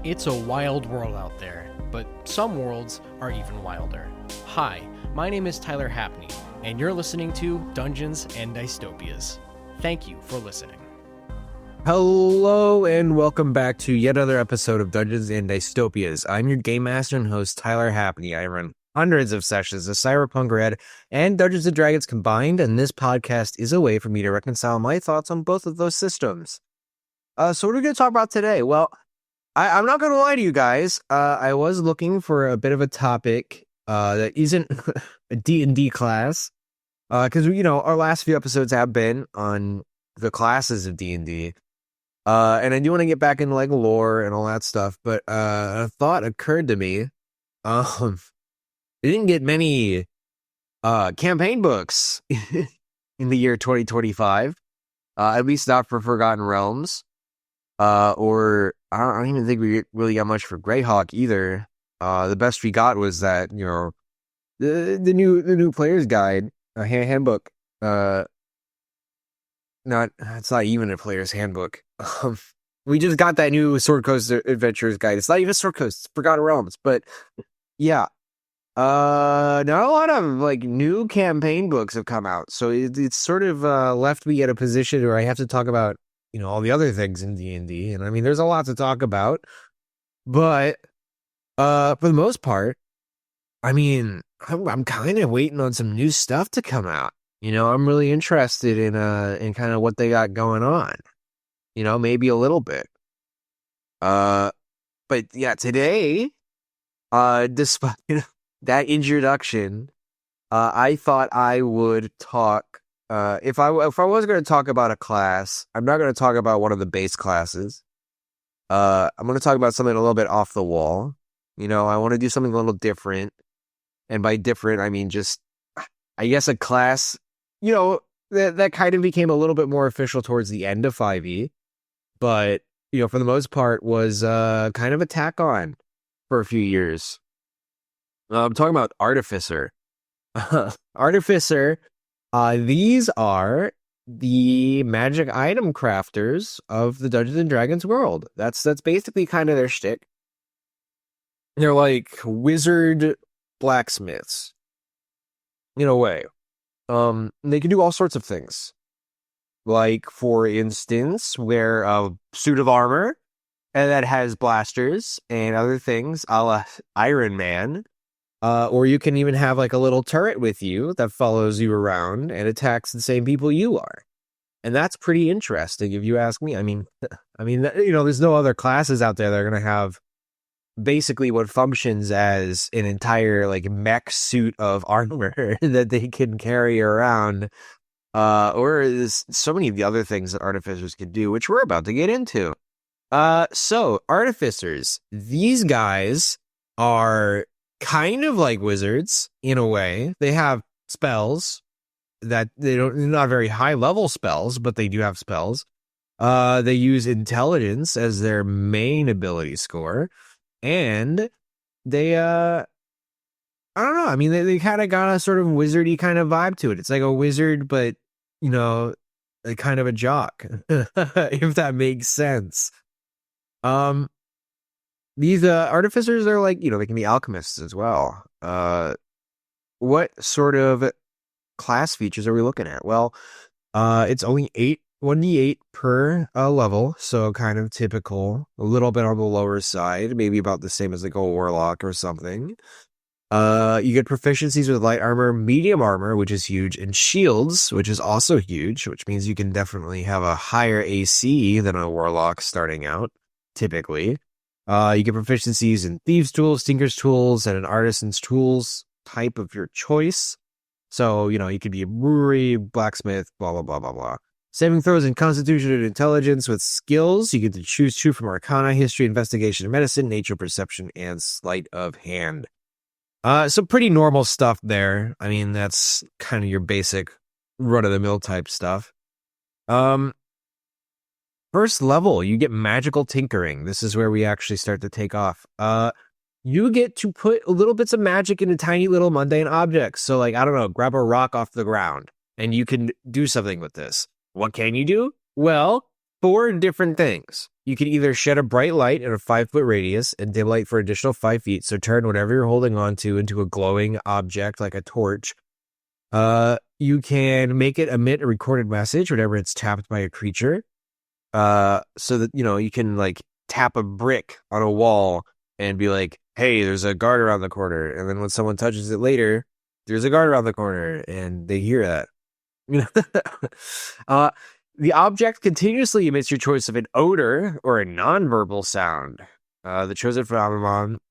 It's a wild world out there, but some worlds are even wilder. Hi, my name is Tyler Hapney, and you're listening to Dungeons and Dystopias. Thank you for listening. Hello and welcome back to yet another episode of Dungeons and Dystopias. I'm your game master and host, Tyler Hapney. I run hundreds of sessions of Cyberpunk Red and Dungeons and Dragons combined, and this podcast is a way for me to reconcile my thoughts on both of those systems. So what are we going to talk about today? Well, I'm not going to lie to you guys. I was looking for a bit of a topic that isn't a D&D class, because, our last few episodes have been on the classes of D&D. And I do want to get back into like lore and all that stuff, but a thought occurred to me. I didn't get many campaign books in the year 2025, at least not for Forgotten Realms, or I don't even think we really got much for Greyhawk either. The best we got was that the new player's guide, a handbook. It's not even a player's handbook. We just got that new Sword Coast Adventurers guide. It's not even Sword Coast, it's Forgotten Realms. But yeah, not a lot of like new campaign books have come out, so it's sort of left me at a position where I have to talk about all the other things in D&D, and I mean there's a lot to talk about, but for the most part, I mean I'm kind of waiting on some new stuff to come out. I'm really interested in kind of what they got going on. Maybe a little bit. But yeah, today, despite that introduction, I thought I would talk. If I was going to talk about a class, I'm not going to talk about one of the base classes. I'm going to talk about something a little bit off the wall. I want to do something a little different, and by different, I mean just, I guess, a class. That kind of became a little bit more official towards the end of 5e, but for the most part was kind of a tack on for a few years. I'm talking about Artificer. Artificer, these are the magic item crafters of the Dungeons and Dragons world. That's basically kind of their shtick. They're like wizard blacksmiths in a way. They can do all sorts of things. Like, for instance, wear a suit of armor and that has blasters and other things, a la Iron Man. Or you can even have like a little turret with you that follows you around and attacks the same people you are. And that's pretty interesting if you ask me. I mean, there's no other classes out there that are going to have basically what functions as an entire like mech suit of armor that they can carry around, or there's so many of the other things that artificers can do, which we're about to get into. So artificers, these guys are kind of like wizards in a way. They have spells that they're not very high level spells, but they do have spells. They use intelligence as their main ability score. And they, I don't know. I mean, they kind of got a sort of wizardy kind of vibe to it. It's like a wizard, but, a kind of a jock, if that makes sense. These artificers are like, they can be alchemists as well. What sort of class features are we looking at? Well, it's only 1d8 per level, so kind of typical, a little bit on the lower side, maybe about the same as like a warlock or something. You get proficiencies with light armor, medium armor, which is huge, and shields, which is also huge, which means you can definitely have a higher AC than a warlock starting out, typically. You get proficiencies in thieves' tools, tinker's tools, and an artisan's tools type of your choice. So, you could be a brewery, blacksmith, blah, blah, blah, blah, blah. Saving throws in Constitution and Intelligence with skills. You get to choose two from Arcana, History, Investigation, and Medicine, Nature, Perception, and Sleight of Hand. So pretty normal stuff there. I mean, that's kind of your basic run-of-the-mill type stuff. First level, you get Magical Tinkering. This is where we actually start to take off. You get to put little bits of magic into tiny little mundane objects. So, like, I don't know, grab a rock off the ground, and you can do something with this. What can you do? Well, 4 different things. You can either shed a bright light in a 5-foot radius and dim light for additional 5 feet. So turn whatever you're holding on to into a glowing object like a torch. You can make it emit a recorded message whenever it's tapped by a creature. So that, you can like tap a brick on a wall and be like, hey, there's a guard around the corner. And then when someone touches it later, there's a guard around the corner and they hear that. The object continuously emits your choice of an odor or a nonverbal sound. The chosen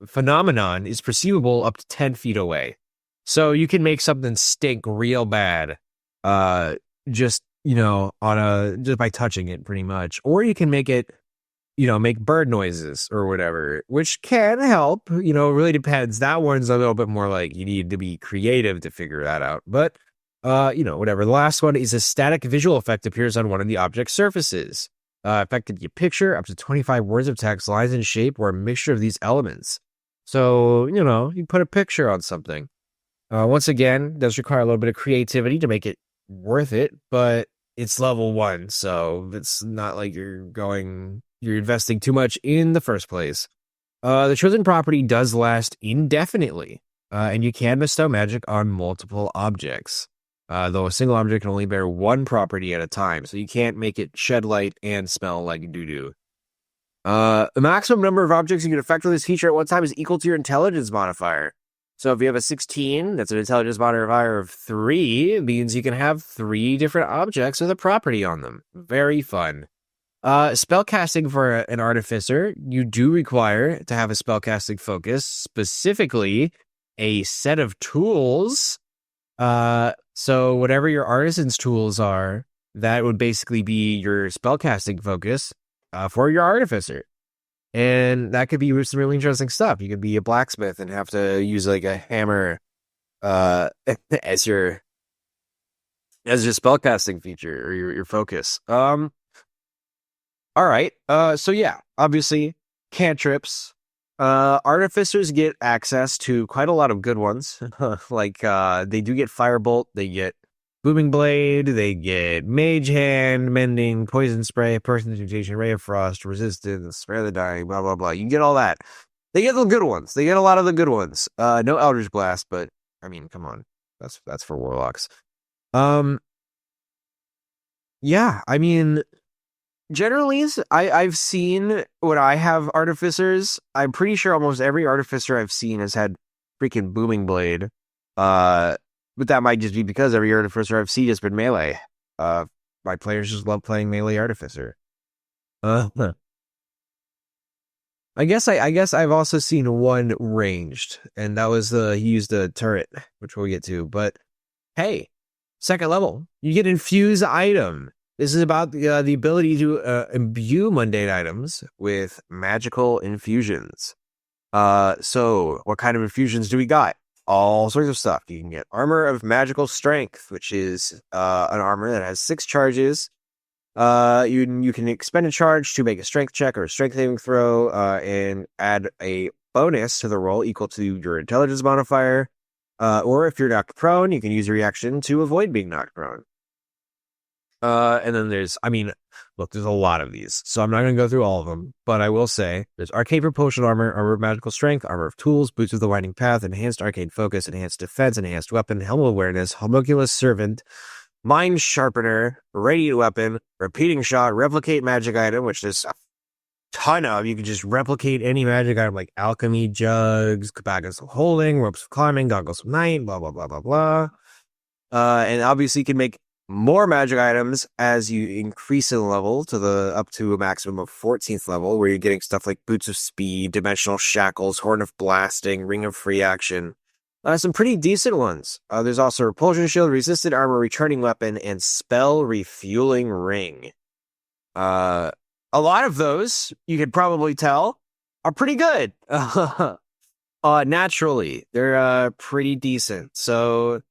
phenomenon is perceivable up to 10 feet away. So you can make something stink real bad, just by touching it pretty much. Or you can make it, make bird noises or whatever, which can help, it really depends. That one's a little bit more like you need to be creative to figure that out. But, whatever. The last one is a static visual effect appears on one of the object's surfaces. Effect could be a picture, up to 25 words of text, lines in shape, or a mixture of these elements. So, you put a picture on something. Once again, it does require a little bit of creativity to make it worth it, but it's level 1, so it's not like you're investing too much in the first place. The chosen property does last indefinitely, and you can bestow magic on multiple objects, though a single object can only bear one property at a time, so you can't make it shed light and smell like doo-doo. The maximum number of objects you can affect with this feature at one time is equal to your intelligence modifier. So if you have a 16, that's an intelligence modifier of 3, it means you can have 3 different objects with a property on them. Very fun. Spellcasting for an artificer, you do require to have a spellcasting focus, specifically a set of tools. So whatever your artisan's tools are, that would basically be your spellcasting focus for your artificer. And that could be some really interesting stuff. You could be a blacksmith and have to use like a hammer as your spellcasting feature or your focus. All right. So yeah, obviously cantrips. Artificers get access to quite a lot of good ones. Like they do get Firebolt, they get Booming Blade, they get Mage Hand, Mending, Poison Spray, Person's Mutation, Ray of Frost, Resistance, Spare the Dying, blah, blah, blah. You can get all that. They get the good ones. They get a lot of the good ones. No Eldritch Blast, but, I mean, come on. That's for Warlocks. Yeah, I mean, generally, I've seen when I have Artificers, I'm pretty sure almost every Artificer I've seen has had freaking Booming Blade. But that might just be because every Artificer I've seen has been melee. My players just love playing melee Artificer. I guess I've also seen one ranged, and that was he used a turret, which we'll get to. But hey, second level, you get Infuse Item. This is about the ability to imbue mundane items with magical infusions. So what kind of infusions do we got? All sorts of stuff. You can get Armor of Magical Strength, which is an armor that has 6 charges. You can expend a charge to make a strength check or a strength saving throw, and add a bonus to the roll equal to your intelligence modifier. Or if you're knocked prone, you can use a reaction to avoid being knocked prone. And then there's a lot of these, so I'm not going to go through all of them, but I will say there's Arcane Propulsion Armor, Armor of Magical Strength, Armor of Tools, Boots of the Winding Path, Enhanced Arcane Focus, Enhanced Defense, Enhanced Weapon, Helm of Awareness, Homunculus Servant, Mind Sharpener, Radiant Weapon, Repeating Shot, Replicate Magic Item, which there's a ton of. You can just replicate any magic item like Alchemy Jugs, Baggins of Holding, Ropes of Climbing, Goggles of Night, blah, blah, blah, blah, blah. And obviously you can make more magic items as you increase in level up to a maximum of 14th level, where you're getting stuff like Boots of Speed, Dimensional Shackles, Horn of Blasting, Ring of Free Action. Some pretty decent ones. There's also Repulsion Shield, Resisted Armor, Returning Weapon, and Spell Refueling Ring. A lot of those, you could probably tell, are pretty good. Naturally, they're pretty decent. So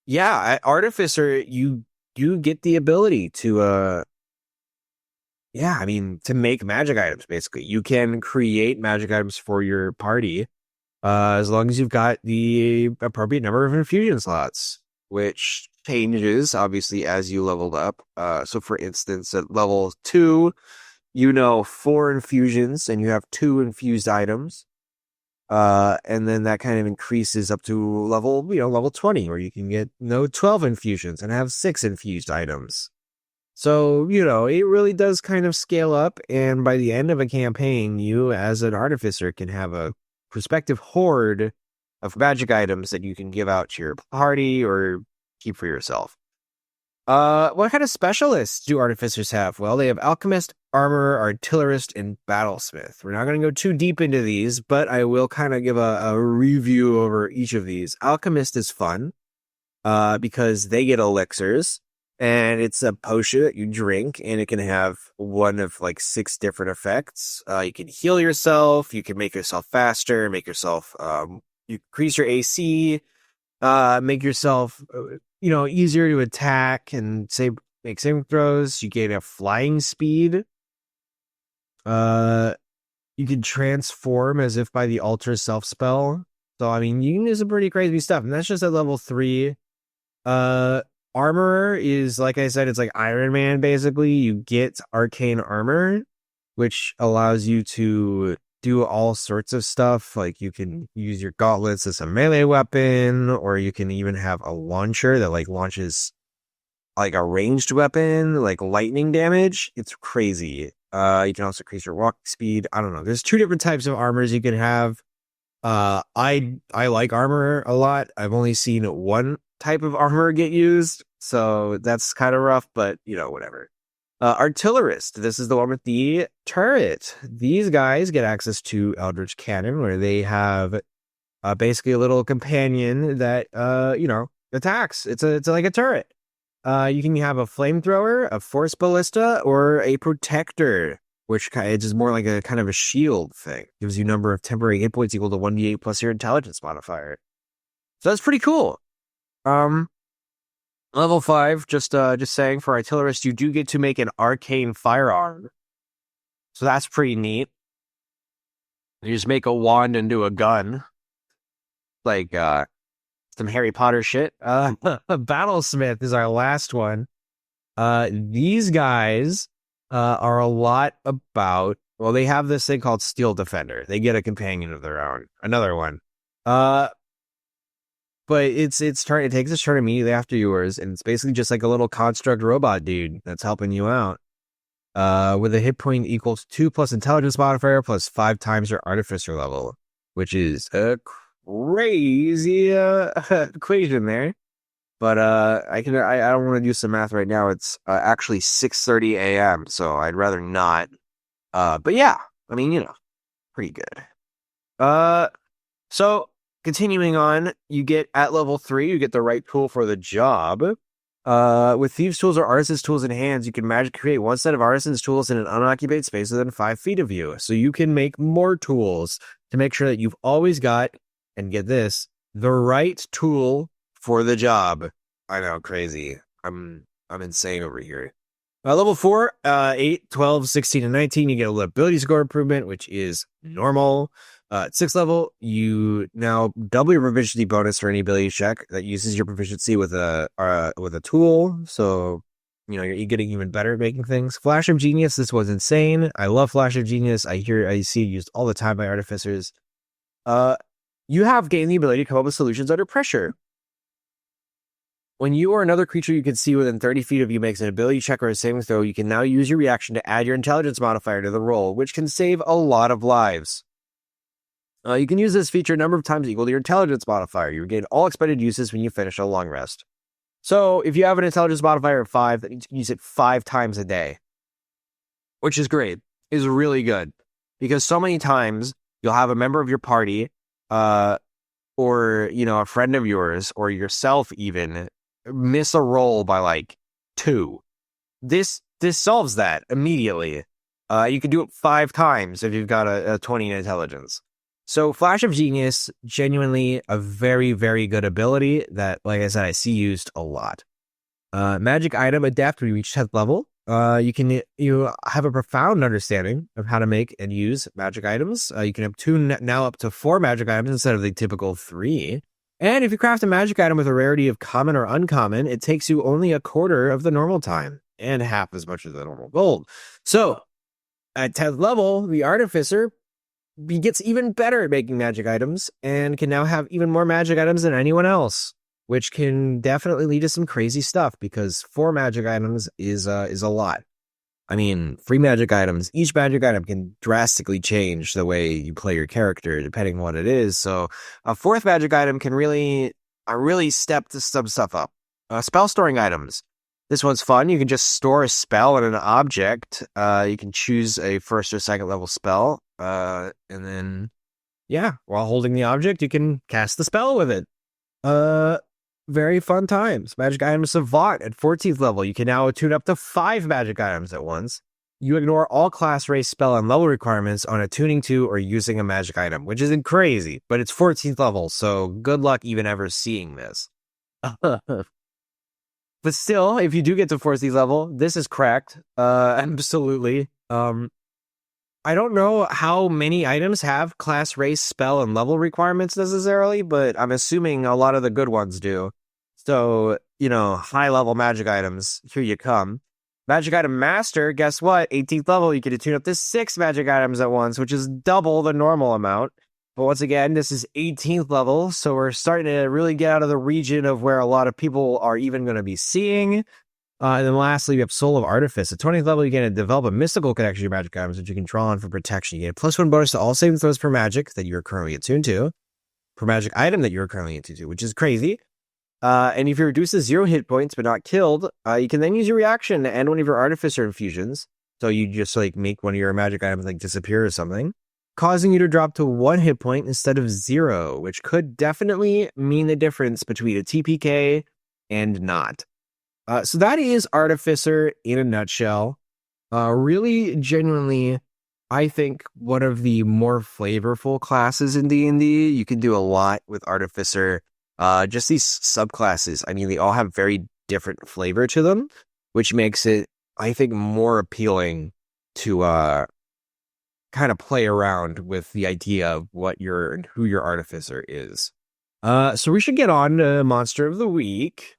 yeah, Artificer, you get the ability to make magic items. Basically, you can create magic items for your party as long as you've got the appropriate number of infusion slots, which changes obviously as you leveled up. So for instance, at level 2, 4 infusions, and you have 2 infused items. And then that kind of increases up to level 20, where you can get 12 infusions and have 6 infused items. So, it really does kind of scale up, and by the end of a campaign, you as an artificer can have a prospective horde of magic items that you can give out to your party or keep for yourself. What kind of specialists do artificers have? Well, they have alchemist, armorer, artillerist, and battlesmith. We're not going to go too deep into these, but I will kind of give a review over each of these. Alchemist is fun, because they get elixirs, and it's a potion that you drink, and it can have one of like 6 different effects. You can heal yourself, you can make yourself faster, make yourself, you increase your AC, make yourself, easier to attack and make saving throws. You gain a flying speed. You can transform as if by the alter self spell. So, I mean, you can do some pretty crazy stuff, and that's just at level 3. Armorer is, like I said, it's like Iron Man, basically. You get arcane armor, which allows you to do all sorts of stuff. Like, you can use your gauntlets as a melee weapon, or you can even have a launcher that like launches like a ranged weapon, like lightning damage. It's crazy. You can also increase your walking speed. I don't know. There's 2 different types of armors you can have. I like armor a lot. I've only seen 1 type of armor get used, so that's kind of rough, but whatever. Artillerist, this is the one with the turret. These guys get access to Eldritch Cannon, where they have basically a little companion that attacks. It's like a turret. You can have a flamethrower, a force ballista, or a protector, which is more like a kind of a shield thing. Gives you number of temporary hit points equal to 1d8 plus your intelligence modifier. So that's pretty cool. Level 5, just saying, for artillerist, you do get to make an arcane firearm. So that's pretty neat. You just make a wand into a gun. Like, some Harry Potter shit. Battlesmith is our last one. These guys are a lot about, well, they have this thing called Steel Defender. They get a companion of their own. Another one. But it takes its turn immediately after yours, and it's basically just like a little construct robot dude that's helping you out. With a hit point equals 2 plus intelligence modifier plus 5 times your artificer level, which is a crazy equation there. But I don't want to do some math right now. It's actually 6:30 a.m., so I'd rather not. But yeah, I mean, pretty good. So continuing on, you get at level 3, you get the right tool for the job. With thieves' tools or artisans' tools in hands, you can magically create one set of artisans' tools in an unoccupied space within 5 feet of you. So you can make more tools to make sure that you've always got, and get this, the right tool for the job. I know, crazy. I'm insane over here. Level 4, 8, 12, 16, and 19, you get a ability score improvement, which is normal. At 6th level, you now double your proficiency bonus for any ability check that uses your proficiency with a tool. So, you're getting even better at making things. Flash of Genius, this was insane. I love Flash of Genius. I see it used all the time by artificers. You have gained the ability to come up with solutions under pressure. When you or another creature you can see within 30 feet of you makes an ability check or a saving throw, you can now use your reaction to add your intelligence modifier to the roll, which can save a lot of lives. You can use this feature a number of times equal to your intelligence modifier. You regain all expended uses when you finish a long rest. So if you have an intelligence modifier of 5, then you can use it 5 times a day, which is great. Is really good, because so many times you'll have a member of your party, or a friend of yours, or yourself even, miss a roll by like 2. This solves that immediately. You can do it 5 times if you've got a 20 in intelligence. So Flash of Genius, genuinely a very, very good ability that, like I said, I see used a lot. Magic item adapt when you reach 10th level. You have a profound understanding of how to make and use magic items. You can have now up to 4 magic items instead of the typical 3. And if you craft a magic item with a rarity of common or uncommon, it takes you only a quarter of the normal time and half as much as the normal gold. So At 10th level, the Artificer gets even better at making magic items and can now have even more magic items than anyone else, which can definitely lead to some crazy stuff because 4 magic items is a lot. I mean, 3 magic items, each magic item can drastically change the way you play your character depending on what it is. So a 4th magic item can really step some stuff up. Spell storing items. This one's fun. You can just store a spell in an object. You can choose a 1st or 2nd level spell. And then, while holding the object, you can cast the spell with it. Very fun times. Magic item savant at 14th level. You can now attune up to 5 magic items at once. You ignore all class, race, spell, and level requirements on attuning to or using a magic item, which isn't crazy, but it's 14th level, so good luck even ever seeing this. But still, if you do get to 14th level, this is cracked. Absolutely. I don't know how many items have class, race, spell, and level requirements necessarily, but I'm assuming a lot of the good ones do. So, high-level magic items, here you come. Magic item master, guess what? 18th level, you can attune up to 6 magic items at once, which is double the normal amount. But once again, this is 18th level, so we're starting to really get out of the region of where a lot of people are even going to be seeing. And then lastly, we have Soul of Artifice. At 20th level, you can develop a mystical connection to your magic items that you can draw on for protection. You get a +1 bonus to all saving throws per magic that you are currently attuned to, per magic item that you are currently attuned to, which is crazy. And if you reduce to 0 hit points but not killed, you can then use your reaction to end one of your Artificer infusions. So you just make one of your magic items disappear or something, causing you to drop to 1 hit point instead of 0, which could definitely mean the difference between a TPK and not. So that is Artificer in a nutshell. Really, genuinely, I think one of the more flavorful classes in D&D. You can do a lot with Artificer. Just these subclasses, I mean, they all have very different flavor to them, which makes it, I think, more appealing to kind of play around with the idea of who your Artificer is. So we should get on to Monster of the Week.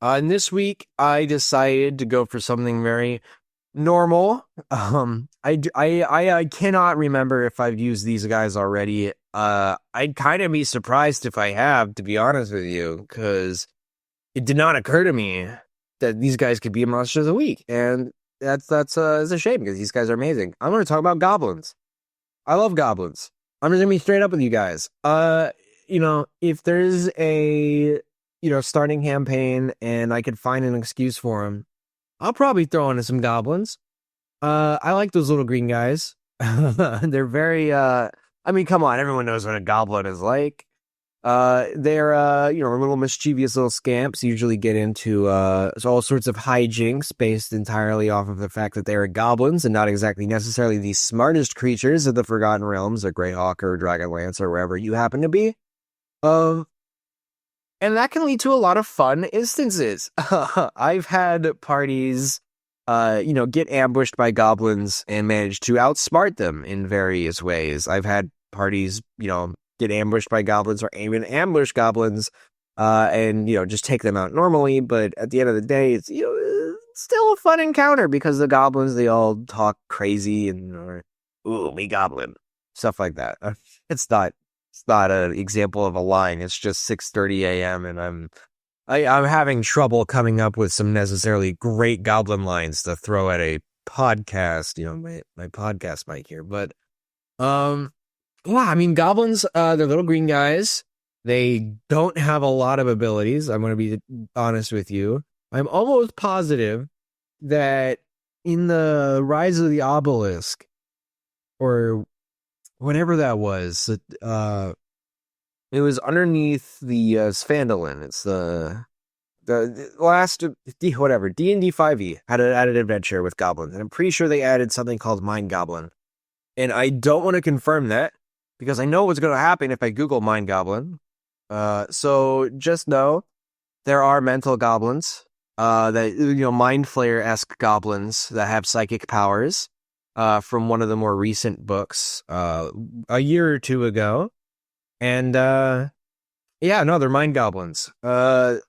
And this week, I decided to go for something very normal. I cannot remember if I've used these guys already. I'd kind of be surprised if I have, to be honest with you, because it did not occur to me that these guys could be a Monster of the Week, and that's a shame because these guys are amazing. I'm going to talk about goblins. I love goblins. I'm just going to be straight up with you guys. If there's a starting campaign and I could find an excuse for them, I'll probably throw in some goblins. I like those little green guys. They're very, come on, everyone knows what a goblin is like. They're little mischievous little scamps, usually get into all sorts of hijinks based entirely off of the fact that they're goblins and not exactly necessarily the smartest creatures of the Forgotten Realms, or Greyhawk or Dragonlance or wherever you happen to be. And that can lead to a lot of fun instances. I've had parties, get ambushed by goblins and manage to outsmart them in various ways. I've had parties, get ambushed by goblins or even ambush goblins, and, just take them out normally. But at the end of the day, it's, still a fun encounter because the goblins, they all talk crazy and, ooh, me goblin, stuff like that. It's not an example of a line. It's just 6:30 a.m. and I'm having trouble coming up with some necessarily great goblin lines to throw at a podcast, my podcast mic here. But, goblins, they're little green guys. They don't have a lot of abilities. I'm going to be honest with you. I'm almost positive that in the Rise of the Obelisk, or whatever that was, it was underneath the Sphandalin. It's the last, whatever, D&D 5e had an adventure with goblins, and I'm pretty sure they added something called Mind Goblin. And I don't want to confirm that, because I know what's going to happen if I Google Mind Goblin. So just know there are mental goblins, Mind Flayer-esque goblins that have psychic powers. From one of the more recent books, a year or two ago. And, they're mind goblins. So,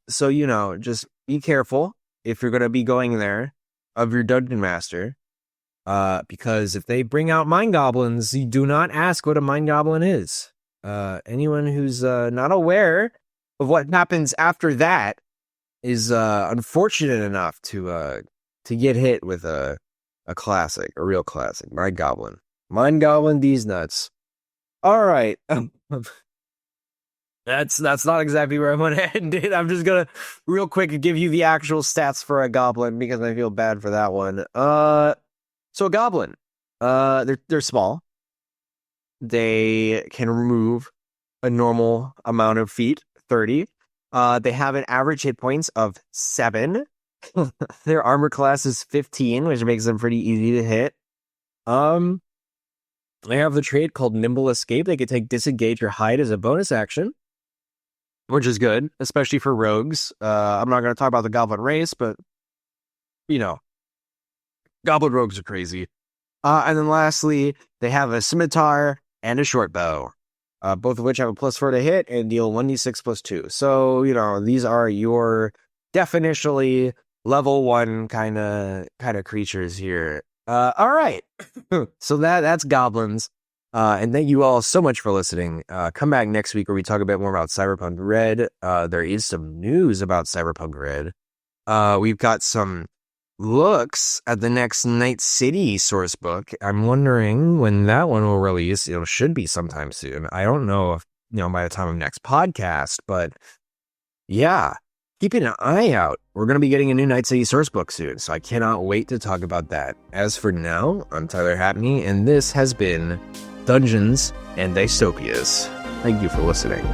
just be careful if you're going to be going there of your dungeon master. Because if they bring out mind goblins, you do not ask what a mind goblin is. Anyone who's not aware of what happens after that is unfortunate enough to get hit with a classic, a real classic, Mind Goblin. Mind Goblin, these nuts. All right. That's not exactly where I'm going to end it. I'm just going to real quick give you the actual stats for a goblin because I feel bad for that one. So a goblin, they're small. They can remove a normal amount of feet, 30. They have an average hit points of 7. Their armor class is 15, which makes them pretty easy to hit. They have the trait called Nimble Escape. They can take Disengage or Hide as a bonus action, which is good, especially for rogues. I'm not going to talk about the goblin race, but, you know, goblin rogues are crazy. And then lastly, they have a scimitar and a short bow, both of which have a +4 to hit and deal 1d6 +2. So, you know, these are your definitionally level 1 kind of creatures here. All right. So that's goblins. And thank you all so much for listening. Come back next week where we talk a bit more about Cyberpunk Red. There is some news about Cyberpunk Red. We've got some looks at the next Night City source book. I'm wondering when that one will release. It should be sometime soon. I don't know if, by the time of next podcast, but yeah, keep an eye out. We're going to be getting a new Night City source book soon, so I cannot wait to talk about that. As for now, I'm Tyler Happney, and this has been Dungeons and Dystopias. Thank you for listening.